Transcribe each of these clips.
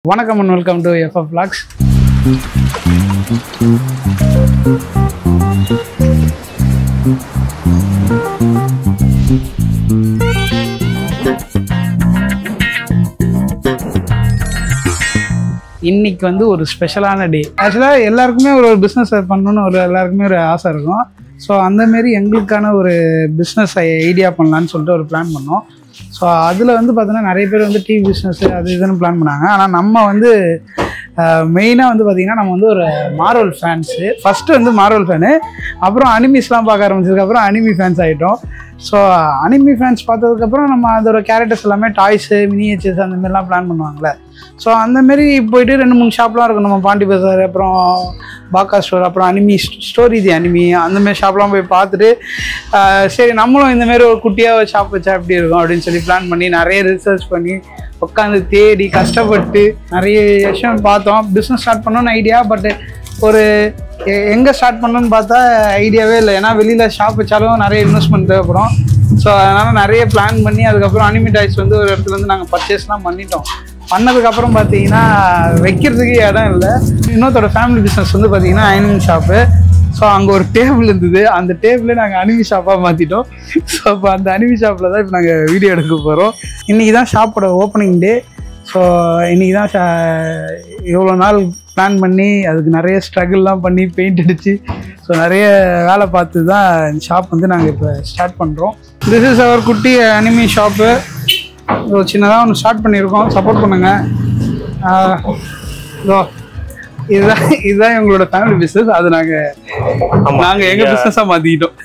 வணக்கம் and welcome to FF Vlogs. இன்னைக்கு வந்து ஒரு ஸ்பெஷலான டே. ஆக்சுவலாக எல்லாருக்குமே ஒரு பிஸ்னஸ் பண்ணணும்னு எல்லாருக்குமே ஒரு ஆசை இருக்கும். ஸோ அந்தமாரி எங்களுக்கான ஒரு பிஸ்னஸ் ஐடியா பண்ணலான்னு சொல்லிட்டு ஒரு பிளான் பண்ணோம். ஸோ அதில் வந்து பார்த்தீங்கன்னா நிறைய பேர் வந்து டீ பிஸ்னஸ் அது இதுன்னு பிளான் பண்ணாங்க. ஆனால் நம்ம வந்து மெயினாக வந்து பார்த்திங்கன்னா நம்ம வந்து ஒரு மார்வல் ஃபேன்ஸு. ஃபஸ்ட்டு வந்து மார்வல் ஃபேனு, அப்புறம் அனிமிஸ்லாம் பார்க்க ஆரம்பிச்சதுக்கப்புறம் அனிமி ஃபேன்ஸ் ஆகிட்டோம். ஸோ அனிமி ஃபேன்ஸ் பார்த்ததுக்கப்புறம் நம்ம அதோட கேரக்டர்ஸ் எல்லாமே டாய்ஸு மினியேச்சர்ஸ் அந்தமாரிலாம் பிளான் பண்ணுவாங்களே. ஸோ அந்தமாரி போய்ட்டு 2-3 ஷாப்லாம் இருக்கும். நம்ம பாண்டி பஜார், அப்புறம் பாக்கா ஸ்டோர், அப்புறம் அனிமி ஸ்டோரி தி அனிமி, அந்தமாரி ஷாப்லாம் போய் பார்த்துட்டு சரி நம்மளும் இந்தமாரி ஒரு குட்டியாக ஒரு ஷாப் வச்சா எப்படி இருக்கும் அப்படின்னு சொல்லி பிளான் பண்ணி நிறைய ரிசர்ச் பண்ணி உட்காந்து தேடி கஷ்டப்பட்டு நிறைய விஷயம் பார்த்தோம். பிஸ்னஸ் ஸ்டார்ட் பண்ணணும்னு ஐடியா, பட்டு ஒரு எங்கே ஸ்டார்ட் பண்ணணும்னு பார்த்தா ஐடியாவே இல்லை. ஏன்னா வெளியில் ஷாப் வச்சாலும் நிறைய இன்வெஸ்ட்மெண்ட் தேவைப்படும். ஸோ அதனால் நிறைய பிளான் பண்ணி அதுக்கப்புறம் அனிமி டாய்ஸ் வந்து ஒரு இடத்துல வந்து நாங்கள் பர்ச்சேஸ்லாம் பண்ணிட்டோம். பண்ணதுக்கப்புறம் பார்த்தீங்கன்னா வைக்கிறதுக்கு இடம் இல்லை. இன்னொருத்தோட ஃபேமிலி பிஸ்னஸ் வந்து பார்த்தீங்கன்னா அயனிங் ஷாப்பு. ஸோ அங்கே ஒரு டேபிள் இருந்தது, அந்த டேபிளே நாங்கள் அனிமி ஷாப்பாக மாற்றிட்டோம். ஸோ இப்போ அந்த அனிமி ஷாப்பில் தான் இப்போ நாங்கள் வீடியோ எடுக்க போகிறோம். இன்றைக்கி தான் ஷாப்போட ஓப்பனிங் டே. ஸோ இன்றைக்கி தான் இவ்வளோ நாள் பிளான் பண்ணி அதுக்கு நிறைய ஸ்ட்ரகிள்லாம் பண்ணி பெயிண்ட் அடித்து ஸோ நிறைய வேலை பார்த்து தான் இந்த ஷாப் வந்து நாங்கள் இப்போ ஸ்டார்ட் பண்ணுறோம். திஸ் இஸ் அவர் குட்டி அனிமி ஷாப்பு. ஒரு சின்னதாக ஒன்று ஸ்டார்ட் பண்ணியிருக்கோம், சப்போர்ட் பண்ணுங்கள். இதுதான் எங்களோட ஃபேமிலி பிஸ்னஸ். அது நாங்கள் எங்கள் பிஸ்னஸாக மாற்றிக்கிட்டோம்.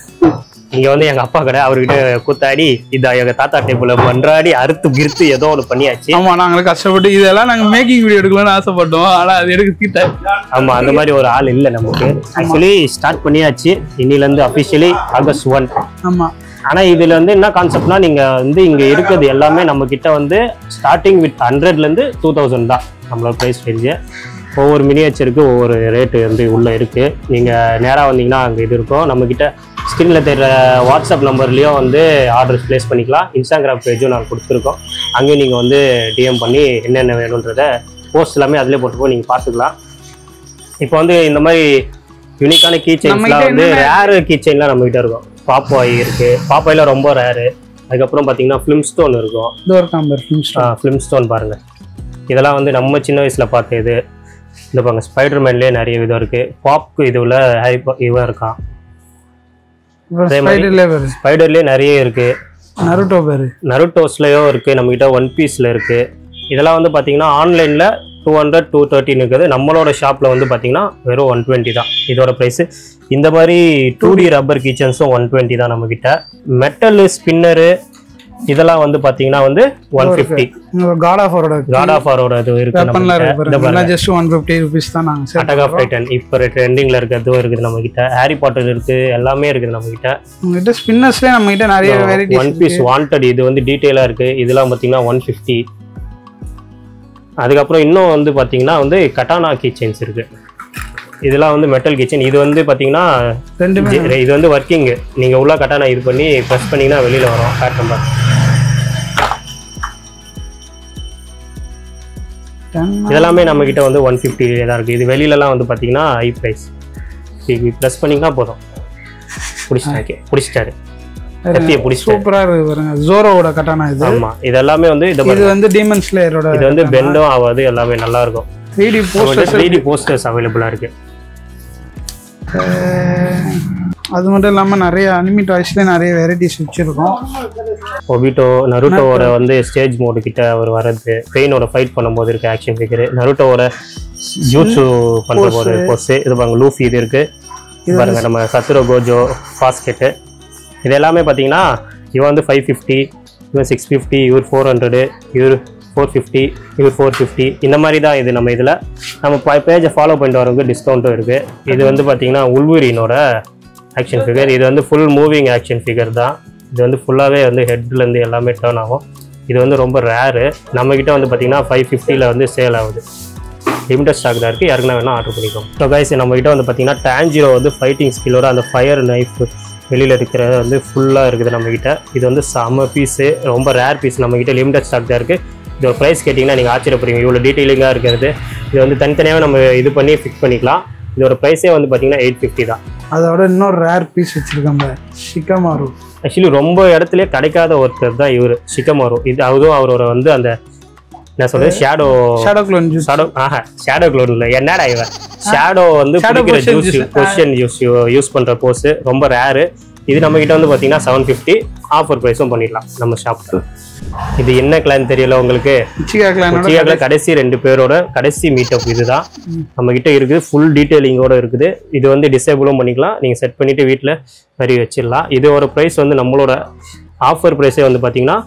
இங்கே வந்து எங்கள் அப்பா கடை, அவர்கிட்ட கூத்தாடி இதான் எங்கள் தாத்தா டேபிள் மன்றாடி அறுத்து கிறுத்து ஏதோ ஒன்று பண்ணியாச்சு. ஆமாம், நாங்கள் கஷ்டப்பட்டு இதெல்லாம் நாங்கள் மேக்கிங் வீடியோ எடுக்கலாம்னு ஆசைப்பட்டோம். ஆனால் அது எடுக்க ஆமாம், அந்த மாதிரி ஒரு ஆள் இல்லை நமக்கு. ஆக்சுவலி ஸ்டார்ட் பண்ணியாச்சு இன்னிலேருந்து அஃபிஷியலி August 1. ஆமாம். ஆனால் இதில் வந்து என்ன கான்செப்ட்னா, நீங்கள் வந்து இங்கே இருக்கிறது எல்லாமே நம்மக்கிட்ட வந்து ஸ்டார்டிங் வித் 100லேருந்து 2000 தான் நம்மளோட ப்ரைஸ் ரேஞ்சு. ஒவ்வொரு மினியேச்சருக்கு ஒவ்வொரு ரேட்டு வந்து உள்ளே இருக்குது. நீங்கள் நேராக வந்தீங்கன்னா அங்கே இது இருக்கும். நம்மக்கிட்ட ஸ்க்ரீனில் தெரிகிற வாட்ஸ்அப் நம்பர்லேயும் வந்து ஆர்டர்ஸ் ப்ளேஸ் பண்ணிக்கலாம். இன்ஸ்டாகிராம் பேஜும் நாங்கள் கொடுத்துருக்கோம். அங்கேயும் நீங்கள் வந்து டிஎம் பண்ணி என்னென்ன வேணுன்றதை போஸ்ட் எல்லாமே அதிலே போட்டுப்போம், நீங்கள் பார்த்துக்கலாம். இப்போ வந்து இந்த மாதிரி யூனிக்கான கீ செயின்ஸ்லாம் வந்து ரேரு கீ செயின்லாம் நம்மகிட்ட இருக்கும். பாப்பாய் இருக்குது, பாப்பாயில் ரொம்ப ரேரு. அதுக்கப்புறம் பார்த்தீங்கன்னா ஃபிலிம் ஸ்டோன் இருக்கும். ஃபிலிம் ஸ்டோன் பாருங்கள், இதெல்லாம் வந்து நம்ம சின்ன வயசில் பார்த்த இது. இந்த பாருங்க, ஸ்பைடர்மேன்லேயே நிறைய விதம் இருக்குது. பாப்க்கு இது உள்ள ஹாரி இவன் இருக்கான். ஸ்பைடர்லேயே நிறைய இருக்குது. நருட்டோஸ்லேயும் இருக்குது. நம்மகிட்ட ஒன் பீஸில் இருக்குது. இதெல்லாம் வந்து பார்த்தீங்கன்னா ஆன்லைனில் 200-230 இருக்குது. நம்மளோட ஷாப்பில் வந்து பார்த்தீங்கன்னா வெறும் 120 தான் இதோட ப்ரைஸு. இந்த மாதிரி 2D ரப்பர் கிச்சன்ஸும் 120 தான் நம்மக்கிட்ட. மெட்டல் ஸ்பின்னரு இதெல்லாம் வந்து பார்த்தீங்கன்னா வந்து 150. காட் ஆஃப் வாரோட இது இருக்கு. ஜஸ்ட் 150 ரூபீஸ் தான். நாங்கள் அட்டாக் ஆஃப் டைட்டன் இப்போ ட்ரெண்டிங்கில் இருக்கிறதும் இருக்குது நம்மக்கிட்ட. ஹாரி பாட்டர் இருக்குது, எல்லாமே இருக்குது நம்மக்கிட்ட. ஸ்பின்னர்ஸ்லேயே நம்மகிட்ட நிறைய வெரைட்டி. ஒன் பீஸ் வாண்டட் இது வந்து டீட்டெயிலாக இருக்குது. இதெல்லாம் பார்த்தீங்கன்னா 150. அதுக்கப்புறம் இன்னும் வந்து பார்த்தீங்கன்னா வந்து கட்டானா கிச்சன்ஸ் இருக்குது. இதெல்லாம் வந்து மெட்டல் கிச்சன். இது வந்து பார்த்தீங்கன்னா இது வந்து ஒர்க்கிங்கு. நீங்கள் உள்ள கட்டானா இது பண்ணி ப்ரெஸ் பண்ணிங்கன்னா வெளியில் வரும் பேட் நம்பர். இதெல்லாமே நம்மக்கிட்ட வந்து 150 தான் இருக்குது. இது வெளியிலலாம் வந்து பார்த்தீங்கன்னா ஹை ப்ரைஸ். ப்ரெஸ் பண்ணிங்கன்னா போதும், பிடிச்சிட்டாரு. சூப்பரா இருக்கு பாருங்க, ஜோரோவோட கட்டானா இது. ஆமா, இது எல்லாமே வந்து இது வந்து டீமன் ஸ்லேயரோட. இது வந்து பெண்டும் ஆகாது, எல்லாமே நல்லா இருக்கும். 3D போஸ்டர்ஸ் அவைலபிளா இருக்கு. அது மட்டும் இல்லாமல் நிறைய அனிமி டாய்ஸ்லேயே நிறைய வெரைட்டிஸ் வச்சுருக்கோம். ஒபிட்டோ, நருட்டோவோட வந்து ஸ்டேஜ் மோடு கிட்ட அவர் வர்றது, பெயினோட ஃபைட் பண்ணும்போது இருக்குது ஆக்ஷன் ஃபிகரு. நருட்டோவோட ஜூட்சு பண்ணுற போது போஸ்ட்டு. இது பாருங்க, லூஃபி இது இருக்குது பாருங்க. நம்ம சத்துரோ கோஜோ பாஸ்கெட்டு இது எல்லாமே பார்த்தீங்கன்னா இவன் வந்து 550, இவன் 650, இவர் 400, இவர் 450, இவர் 450. இந்த மாதிரி தான் இது. நம்ம இதில் நம்ம பேஜை ஃபாலோ பண்ணிட்டு வரவங்க டிஸ்கவுண்ட்டும் இருக்குது. இது வந்து பார்த்தீங்கன்னா உல்வரினோட ஆக்ஷன் ஃபிகர். இது வந்து ஃபுல் மூவிங் ஆக்ஷன் ஃபிகர் தான். இது வந்து ஃபுல்லாகவே வந்து ஹெட்லேருந்து எல்லாமே டர்ன் ஆகும். இது வந்து ரொம்ப ரேரு. நம்மக்கிட்ட வந்து பார்த்தீங்கன்னா 550 வந்து சேல் ஆகுது. லிமிட்டட் ஸ்டாக் தான் இருக்குது. யாருக்குன்னா வேணால் ஆர்டர் பண்ணிக்கோங்க. ஸோ கைஸ், நம்மக்கிட்ட வந்து பார்த்தீங்கன்னா டான்ஜிரோ வந்து ஃபைட்டிங் ஸ்கில்லோட அந்த ஃபயர் நைஃப் வெளியில் இருக்கிறது வந்து ஃபுல்லாக இருக்குது நம்மக்கிட்ட. இது வந்து செம்ம பீஸு, ரொம்ப ரேர் பீஸ். நம்மக்கிட்ட லிமிட்டட் ஸ்டாக் தான் இருக்குது. இது ஒரு ப்ரைஸ் கேட்டிங்கன்னா நீங்கள் ஆச்சரியப்படுவீங்க. இவ்வளோ டீட்டெயிலிங்காக இருக்கிறது. இது வந்து தனித்தனியாகவே நம்ம இது பண்ணி ஃபிக்ஸ் பண்ணிக்கலாம். இதோட ப்ரைஸே வந்து பார்த்தீங்கன்னா 850 தான். அதோட இன்னொரு ரேர் பீஸ் வச்சுருக்காங்க, ஷிகமாரு. ஆக்சுவலி ரொம்ப இடத்துலயே கிடைக்காத ஒருத்தர் தான் இவர், ஷிகமாரு. இது அதுவும் அவரோட வந்து அந்த என்ன சொல்றது ஷேடோ க்ளோன் இல்லை, என்னடா இவன் ஷேடோ வந்து பிடிக்கிற ஜூஸ் பொசிஷன் யூஸ் பண்ற போஸ் ரொம்ப ரேரு. இது நம்ம கிட்ட வந்து பாத்தீங்கன்னா 750 ஆஃபர் ப்ரைஸும் பண்ணிடலாம் நம்ம ஷாப்க்கு. இது என்ன கிளான் தெரியல உங்களுக்கு? உச்சிகா கடைசி 2 பேரோட கடைசி மீட்டப் இதுதான் நம்ம கிட்ட இருக்குது. ஃபுல் டீடைலிங்கோட இருக்குது. இது வந்து டிசேபிளும் பண்ணிக்கலாம், நீங்க செட் பண்ணிட்டு வீட்டில் மாதிரி வச்சிடலாம். இதோட ப்ரைஸ் வந்து நம்மளோட ஆஃபர் ப்ரைஸே வந்து பாத்தீங்கன்னா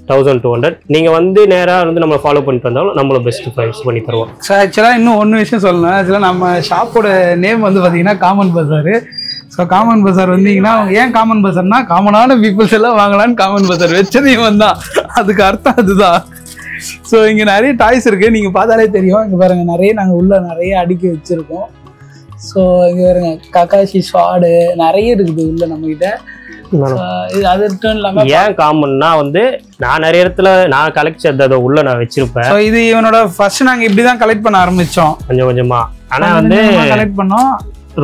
1200. நீங்க வந்து நேரா வந்து நம்ம ஃபாலோ பண்ணிட்டு வந்தாலும் நம்மள பெஸ்ட் ப்ரைஸ் பண்ணி தருவோம். சார் ஆக்சுவலாக இன்னும் ஒன்று விஷயம் சொல்லணும். ஆக்சுவலாக நம்ம ஷாப்போட நேம் வந்து பார்த்தீங்கன்னா காமன் பஜார். ஸோ காமன் பஜார் வந்தீங்கன்னா ஏன் காமன் பஜார்னா காமனான பீப்புள்ஸ் எல்லாம் வாங்கலான்னு காமன் பஜார் வச்சதையும் தான், அதுக்கு அர்த்தம் அதுதான். ஸோ இங்கே நிறைய டாய்ஸ் இருக்குது, நீங்கள் பார்த்தாலே தெரியும். இங்கே பாருங்கள் நிறைய நாங்கள் உள்ள நிறைய அடுக்கி வச்சுருக்கோம். ஸோ இங்கே பாருங்க கக்காஷி ஸ்வாடு நிறைய இருக்குது உள்ள நம்மகிட்ட. ஏன் காமன்னா வந்து நான் நிறைய இடத்துல நான் கலெக்ட் செய்ததை உள்ள நான் வச்சிருப்பேன். இது இவனோட ஃபர்ஸ்ட் நாங்க இப்படிதான் கலெக்ட் பண்ண ஆரம்பிச்சோம் கொஞ்சம் கொஞ்சமா. ஆனா வந்து கலெக்ட் பண்ணோம்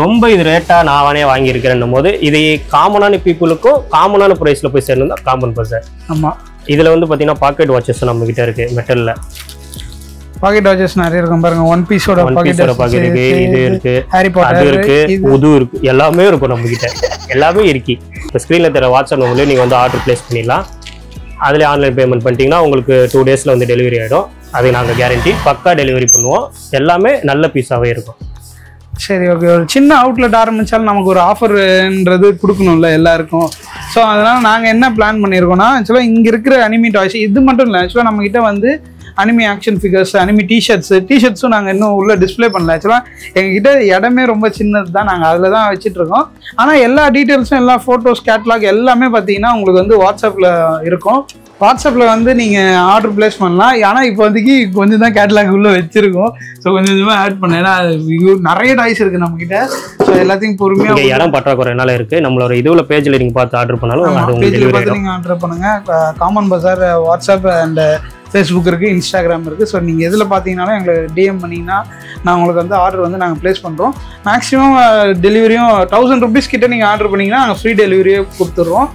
ரொம்ப இது ரேட்டா நானே வாங்கியிருக்கிறேன் போது இது காமனான பீப்புளுக்கும் காமனான ப்ரைஸ்ல போய் சேர்ந்தா காமன் பஜார். ஆமா. இதுல வந்து பாத்தீங்கன்னா பாக்கெட் வாட்சஸ் நம்ம கிட்ட இருக்கு மெட்டல்ல. பாக்கெட் வாட்சஸ் நிறைய இருக்கும் பாருங்க. ஒன் பீஸோட பாக்கெட் இருக்கு, இது இருக்கு, அது இருக்கு, உது இருக்கு, எல்லாமே இருக்கும் நம்ம கிட்ட. எல்லாமே இருக்கு. இப்போ ஸ்க்ரீன்ல தர வாட்ஸ்அப் நம்பர்ல நீங்க வந்து ஆர்டர் பிளேஸ் பண்ணிடலாம். அதுல ஆன்லைன் பேமெண்ட் பண்ணிட்டீங்கன்னா உங்களுக்கு 2 டேஸ்ல வந்து டெலிவரி ஆயிடும். அது நாங்கள் கேரண்டி பக்கா டெலிவரி பண்ணுவோம். எல்லாமே நல்ல பீஸாவே இருக்கும். சரி ஓகே. ஒரு சின்ன அவுட்லெட் ஆரம்பிச்சாலும் நமக்கு ஒரு ஆஃபர்ன்றது கொடுக்கணும்ல எல்லாருக்கும். ஸோ அதனால நாங்கள் என்ன பிளான் பண்ணியிருக்கோம்னா ஆக்சுவலாக இங்கே இருக்கிற அனிமி டாய்ஸ் இது மட்டும் இல்லை. ஆக்சுவலாக நம்மகிட்ட வந்து அனிமி ஆக்ஷன் ஃபிகர்ஸ், அனிமி டிஷர்ட்ஸும் நாங்கள் இன்னும் உள்ள டிஸ்பிளே பண்ணல. ஆக்சுவலாக எங்ககிட்ட இடமே ரொம்ப சின்னது தான், நாங்கள் அதில் தான் வச்சுட்ருக்கோம். ஆனால் எல்லா டீட்டெயில்ஸும் எல்லா ஃபோட்டோஸ் கேட்லாக் எல்லாமே பார்த்தீங்கன்னா உங்களுக்கு வந்து வாட்ஸ்அப்பில் இருக்கும். வாட்ஸ்அப்பில் வந்து நீங்கள் ஆர்டர் பிளேஸ் பண்ணலாம். ஆனால் இப்போ வந்துக்கு கொஞ்சம் தான் கேட்லாக் உள்ளே வச்சுருக்கோம். ஸோ கொஞ்சம் கொஞ்சமாக ஆட் பண்ணேன். ஏன்னா நிறைய டாய்ஸ் இருக்குது நம்மக்கிட்ட. ஸோ எல்லாத்தையும் பொறுமையாக இடம் பற்றாக்குறைனால இருக்குது. நம்மளோட இதுல பேஜில் நீங்கள் பார்த்து ஆர்டர் பண்ணாலும் பேஜில் பார்த்து நீங்கள் ஆர்டர் பண்ணுங்கள். Common Bazaar WhatsApp and Facebook இருக்குது, இன்ஸ்டாகிராம் இருக்குது. ஸோ நீங்கள் எதில் பார்த்தீங்கன்னாலும் எங்களுக்கு டிஎம் பண்ணிங்கன்னா நான் உங்களுக்கு வந்து ஆர்டர் வந்து நாங்கள் ப்ளேஸ் பண்ணுறோம். மேக்ஸிமம் டெலிவரியும் 1000 rupees கிட்ட நீங்கள் ஆர்டர் பண்ணிங்கன்னா நாங்கள் ஃப்ரீ டெலிவரியே கொடுத்துட்றோம்.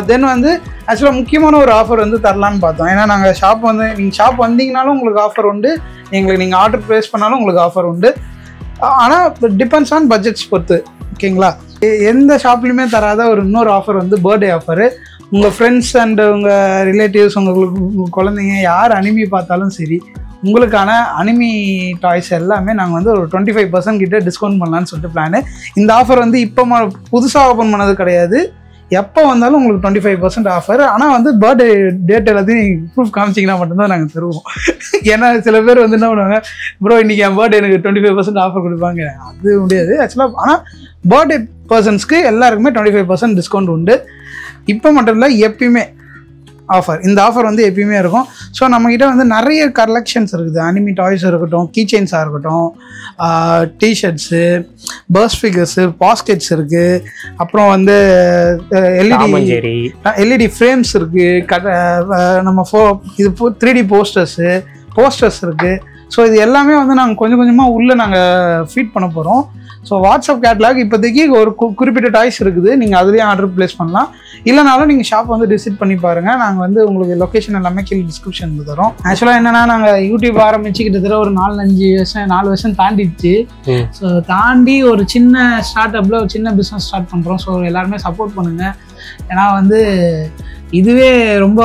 தென் வந்து ஆக்சுவலாக முக்கியமான ஒரு ஆஃபர் வந்து தரலான்னு பார்த்தோம். ஏன்னா நாங்கள் ஷாப் வந்து நீங்கள் ஷாப் வந்தீங்கனாலும் உங்களுக்கு ஆஃபர் உண்டு, எங்களுக்கு நீங்கள் ஆர்டர் ப்ளேஸ் பண்ணாலும் உங்களுக்கு ஆஃபர் உண்டு. ஆனால் டிபெண்ட்ஸ் ஆன் பட்ஜெட்ஸ் பொறுத்து. ஓகேங்களா? எந்த ஷாப்லையுமே தராத ஒரு இன்னொரு ஆஃபர் வந்து பர்த்டே ஆஃபரு. உங்கள் ஃப்ரெண்ட்ஸ் அண்டு உங்கள் ரிலேட்டிவ்ஸ் உங்களுக்கு குழந்தைங்க யார் அனிமி பார்த்தாலும் சரி உங்களுக்கான அனிமி டாய்ஸ் எல்லாமே நாங்கள் வந்து ஒரு 25% கிட்ட டிஸ்கவுண்ட் பண்ணலான்னு சொல்லிட்டு பிளானு. இந்த ஆஃபர் வந்து இப்போ புதுசாக ஓப்பன் பண்ணது கிடையாது. எப்போ வந்தாலும் உங்களுக்கு 25% ஆஃபர். ஆனால் வந்து பர்த்டே டேட் எல்லாத்தையும் ப்ரூஃப் காமிச்சிங்கன்னா மட்டும்தான் நாங்கள் தருவோம். ஏன்னா சில பேர் வந்து என்ன பண்ணுவாங்க, ப்ரோ இன்றைக்கி என் பர்த்டே எனக்கு 25% ஆஃபர் கொடுப்பாங்க. அது முடியாது ஆக்சுவலாக. ஆனால் பர்த்டே பர்சன்ஸ்க்கு எல்லாருக்குமே 25% டிஸ்கவுண்ட் உண்டு. இப்போ மட்டும் இல்லை, எப்பயுமே ஆஃபர். இந்த ஆஃபர் வந்து எப்பயுமே இருக்கும். ஸோ நம்மக்கிட்ட வந்து நிறைய கலெக்ஷன்ஸ் இருக்குது. அனிமி டாய்ஸ் இருக்கட்டும், கீ செயின்ஸாக இருக்கட்டும், டிஷர்ட்ஸு, பர்ஸ் ஃபிகர்ஸு, பாஸ்கெட்ஸ் இருக்குது. அப்புறம் வந்து எல்இடி ஃப்ரேம்ஸ் இருக்குது. நம்ம இது 3D போஸ்டர்ஸ் இருக்குது. ஸோ இது எல்லாமே வந்து நாங்கள் கொஞ்சம் கொஞ்சமாக உள்ளே நாங்கள் ஃபீட் பண்ண போகிறோம். ஸோ வாட்ஸ்அப் கேட்லாக் இப்போதைக்கு ஒரு குறிப்பிட்ட டாய்ஸ் இருக்குது, நீங்கள் அதுலேயும் ஆர்டர் ப்ளேஸ் பண்ணலாம். இல்லைனாலும் நீங்கள் ஷாப் வந்து விசிட் பண்ணி பாருங்கள். நாங்கள் வந்து உங்களுக்கு லொக்கேஷன் எல்லாமே கீழே டிஸ்கிரிப்ஷனில் தரோம். ஆக்சுவலாக என்னென்னா நாங்கள் யூடியூப் ஆரம்பிச்சு கிட்டத்தட்ட ஒரு 4 வருஷம் தாண்டிடுச்சு. ஸோ தாண்டி ஒரு சின்ன ஸ்டார்ட் அப்பில் ஒரு சின்ன பிஸ்னஸ் ஸ்டார்ட் பண்ணுறோம். ஸோ எல்லாருமே சப்போர்ட் பண்ணுங்கள். ஏன்னா வந்து இதுவே ரொம்ப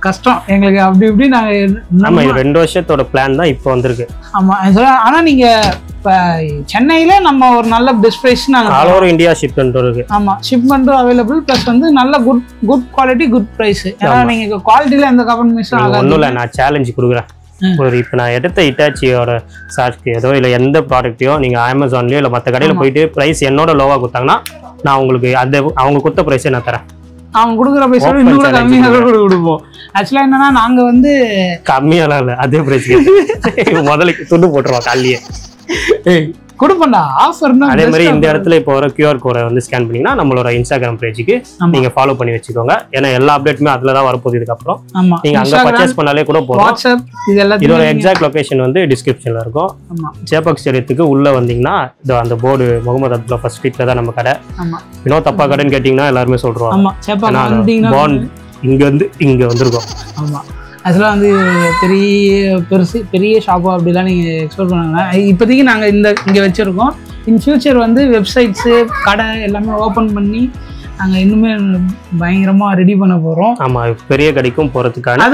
கஷ்டம் எங்களுக்கு. அப்படி இப்படி நாங்கள் 2 வருஷத்தோட பிளான் தான் இப்போ வந்திருக்கு. ஆமாம். ஆனால் நீங்கள் இப்போ சென்னையில நம்ம ஒரு நல்ல பெஸ்ட் ப்ரைஸ் நாங்கள் ஆல் ஓவர் இந்தியா ஷிப்மெண்ட் இருக்கு. ஆமாம், ஷிப்மெண்ட்டும் அவைலபிள். ப்ளஸ் வந்து நல்ல குட் குவாலிட்டி, குட் ப்ரைஸ். ஏன்னா நீங்கள் குவாலிட்டியில் எந்த காம்ப்ரமைஸும் ஆகாது. ஒன்றும் இல்லை, நான் சேலஞ்சு கொடுக்குறேன். இப்போ நான் எடுத்த இட்டாச்சியோட சார்ஜ்க்கு ஏதோ இல்லை எந்த ப்ராடக்ட்டையோ நீங்கள் அமேசான்லேயோ இல்லை மற்ற கடையில் போயிட்டு ப்ரைஸ் என்னோட லோவாக கொடுத்தாங்கன்னா நான் உங்களுக்கு அவங்க கொடுத்த ப்ரைஸே நான் தரேன். அவங்க கொடுக்குற பைசா இன்னும் கூட கம்மியாக கூட கொடுப்போம். ஆக்சுவலாக என்னன்னா நாங்கள் வந்து கம்மியாலாம் இல்லை, அதே ப்ரைஸ் முதலுக்கு துண்டு போட்டுருவோம் காலையே. கொடுப்பேன்டா ஆஃபர்னா. அதே மாதிரி இந்த இடத்துல இப்போ வர QR கோடை வந்து ஸ்கேன் பண்ணீங்கன்னா நம்மளோட இன்ஸ்டாகிராம் பேஜுக்கு நீங்க ஃபாலோ பண்ணி வச்சுக்கோங்க. ஏன்னா எல்லா அப்டேட்டுமே அதுல தான் வரப்போகுது இதுக்கப்புறம். ஆமா, நீங்க அங்க பர்ச்சேஸ் பண்ணாலே கூட போதும். வாட்ஸ்அப் இது எல்லாத்தையும் இதோட எக்ஸாக்ட் லொகேஷன் வந்து டிஸ்கிரிப்ஷன்ல இருக்கும். ஆமா, சேப்பாக் ஸ்டேடியத்துக்கு உள்ள வந்தீங்கன்னா அந்த போர்டு முகமது அப்துல்லா ஃபர்ஸ்ட் ஸ்ட்ரீட்ல தான் நம்ம கடை. ஆமா, வினோத் தப்பா கடைன்னு கேட்டீங்கன்னா எல்லாருமே சொல்றாங்க. ஆமா, சேப்பாக் வந்தீங்கன்னா பாண்ட் இங்க வந்திருக்கோம். ஆமா, அதெல்லாம் வந்து பெரிய ஷாப்பா அப்படிலாம் நீங்கள் எக்ஸ்போர்ட் பண்ணாங்க. இப்போதைக்கு நாங்கள் இங்கே வச்சுருக்கோம். இன் ஃபியூச்சர் வந்து வெப்சைட்ஸு கடை எல்லாமே ஓப்பன் பண்ணி நாங்கள் இன்னுமே பயங்கரமாக ரெடி பண்ண போகிறோம். ஆமாம், பெரிய கடைக்கும் போகிறதுக்கான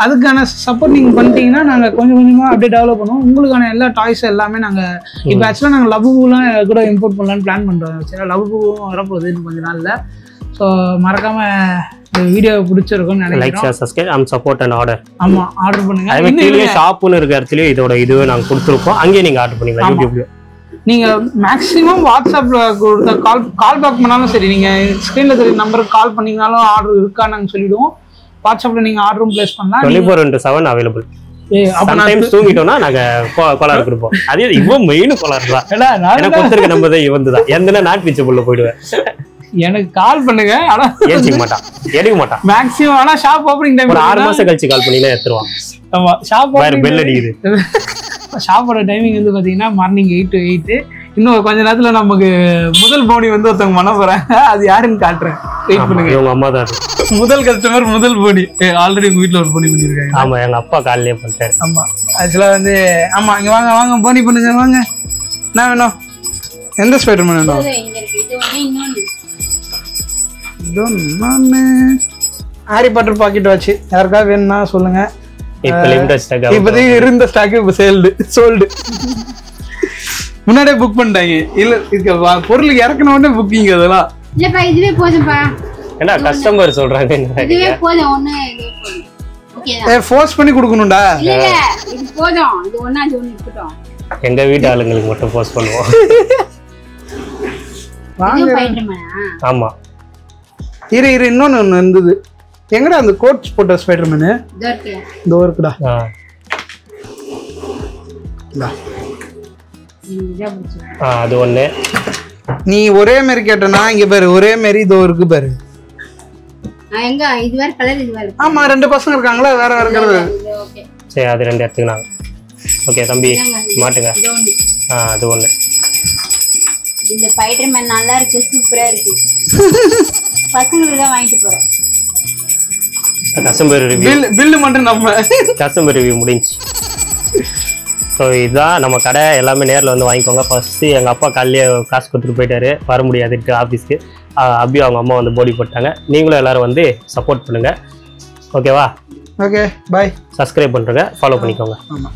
அதுக்கான சப்போர்ட் நீங்கள் பண்ணிட்டீங்கன்னா நாங்கள் கொஞ்சம் கொஞ்சமாக அப்படியே டெவலப் பண்ணுவோம். உங்களுக்கான எல்லா டாய்ஸ் எல்லாமே நாங்கள் இப்போ ஆக்சுவலாக நாங்கள் லவ்பூலாம் கூட இம்போர்ட் பண்ணலான்னு பிளான் பண்ணுறோம். சரி, லவ்பூவும் வரப்போகுது இன்னும் கொஞ்சம் நாளில். ஸோ மறக்காமல் இந்த வீடியோ பிடிச்சிருக்கும்னு நினைக்கிறேன். Like, share, subscribe and support and order. ஆமா, ஆர்டர் பண்ணுங்க. அதே கீழே ஷாப்னு இருக்க இடத்துலயே இதோட இதுவே நாங்க கொடுத்துருப்போம். அங்கேயே நீங்க ஆர்டர் பண்ணிக்கலாம். யூடியூப்ல நீங்க மேக்ஸிமம் வாட்ஸ்அப்ல கொடுத்த கால் பேக் பண்ணாலும் சரி, நீங்க ஸ்கிரீன்ல தெரிய நம்பருக்கு கால் பண்ணீங்கனாலும் ஆர்டர் இருக்கா நாங்க சொல்லிடுவோம். வாட்ஸ்அப்ல நீங்க ஆர்டரும் பிளேஸ் பண்ணலாம். 24/7 அவைலபிள். சம்டைம்ஸ் தூங்கிட்டோம்னா நாங்க கோலார் கொடுப்போம். அதே இவன் மெயின் கோலார் தான். எனக்கு கொடுத்துருக்க நம்பர் தான் இவன் தான். எந்த நாட் பீச்சபுள்ள போயிடுவேன். எனக்கு கால் பண்ணுங்க. ஆனா ஏஞ்சிக்க மாட்டான், எடுக்க மாட்டான் மேக்ஸிமம். ஆனா ஷாப் ஓபனிங் டைம் ஒரு 6 மாசம் கழிச்சு கால் பண்ணீங்கன்னா எடுத்துருவான். ஆமா, ஷாப் பெல் அடிக்குது. ஷாப்போட டைமிங் வந்து பாத்தீங்கன்னா மார்னிங் 8 to 8. இன்னும் கொஞ்ச நேரத்துல நமக்கு முதல் போனி வந்து ஒருத்தவங்க பண்ண போறாங்க. அது யாருன்னு காட்டுறேன், வெயிட் பண்ணுங்க. உங்க அம்மா தான் முதல் கஸ்டமர், முதல் போனி. ஆல்ரெடி உங்க வீட்டுல ஒரு போனி பண்ணிருக்காங்க. ஆமா, எங்க அப்பா காலையிலே பண்ணிட்டாரு. ஆமா, ஆக்சுவலா வந்து ஆமா, இங்க வாங்க வாங்க போனி பண்ணுங்க வாங்க. என்ன வேணும்? எந்த ஸ்பைடர்மேன் வேணும்? ஹாரி பாட்டர் பாக்கெட் வாட்ச் யாருக்காவது வேணும்னா சொல்லுங்க. இப்போதைக்கு இருந்த ஸ்டாக்கு இப்போ சோல்டு. முன்னாடியே புக் பண்ணிட்டாங்க. இல்ல பொருளுக்கு இறக்கணும் உடனே புக்கிங். அதெல்லாம் இல்லப்பா, இதுவே போதும்பா. என்ன கஸ்டமர் சொல்றாங்க, இதுவே போதும். ஒண்ணு ஓகேடா. ஃபோர்ஸ் பண்ணி கொடுக்கணும்டா. இல்ல இல்ல, இது போதும். இது ஒண்ணா அது ஒண்ணு இருக்கட்டும். எங்க வீட்டு ஆளுங்களுக்கு மட்டும் ஃபோர்ஸ் பண்ணுவோம். இது ஸ்பைடர்மேனா? ஆமா, இரு இன்னொன்னு இருந்தது. எங்கடா அந்த கோட் போட்ட ஸ்பைடர்மேனு? இதோ இருக்குடா. அது ஒண்ணு. நீ ஒரே மாதிரி கேட்டனா இங்க பாரு, ஒரே மாதிரி இதோ இருக்கு பாரு. எங்க இது வேற கலர், இது வேற. ஆமா, 2 பசங்க இருக்காங்களா, வேற வேற கலர். ஓகே சரி, அது 2 எடுத்துக்கலாம். ஓகே தம்பி, மாட்டுங்க. அது ஒண்ணு. இந்த ஸ்பைடர்மேன் நல்லா இருக்கு, சூப்பரா இருக்கு. பசங்களுக்கு தான் வாங்கிட்டு போறேன். கஸ்டமர் ரிவ்யூ பில் மட்டும் நம்ம கஸ்டமர் ரிவ்யூ முடிஞ்சு. ஸோ இதுதான் நம்ம கடை. எல்லாமே நேரில் வந்து வாங்கிக்கோங்க. ஃபர்ஸ்ட்டு எங்கள் அப்பா காலையிலே காசு கொடுத்துட்டு போயிட்டாரு, வர முடியாதுட்டு ஆஃபீஸ்க்கு. அப்படியே அவங்க அம்மா வந்து போடி போட்டாங்க. நீங்களும் எல்லாரும் வந்து சப்போர்ட் பண்ணுங்கள். ஓகேவா? ஓகே, பாய். சப்ஸ்கிரைப் பண்ணுறங்க, ஃபாலோ பண்ணிக்கோங்க. ஆமாம்.